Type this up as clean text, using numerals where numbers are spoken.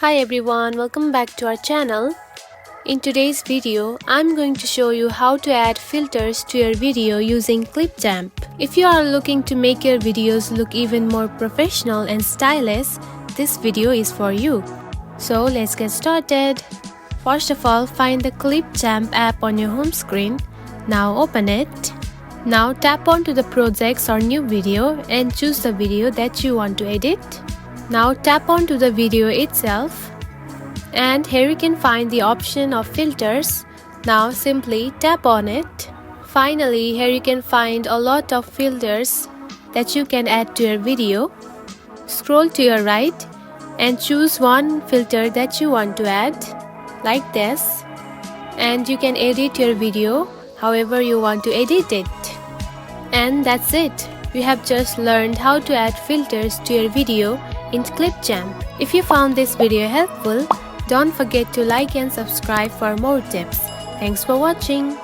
Hi everyone, welcome back to our channel. In today's video, I'm going to show you how to add filters to your video using Clipchamp. If you are looking to make your videos look even more professional and stylish, this video is for you. So let's get started. First of all, find the Clipchamp app on your home screen. Now open it. Now tap onto the projects or new video and choose the video that you want to edit. Now tap onto the video itself, and here you can find the option of filters. Now simply tap on it. Finally, here you can find a lot of filters that you can add to your video. Scroll to your right and choose one filter that you want to add, like this, and you can edit your video however you want to edit it. And that's it. You have just learned how to add filters to your video in Clipchamp. If you found this video helpful, don't forget to like and subscribe for more tips. Thanks for watching.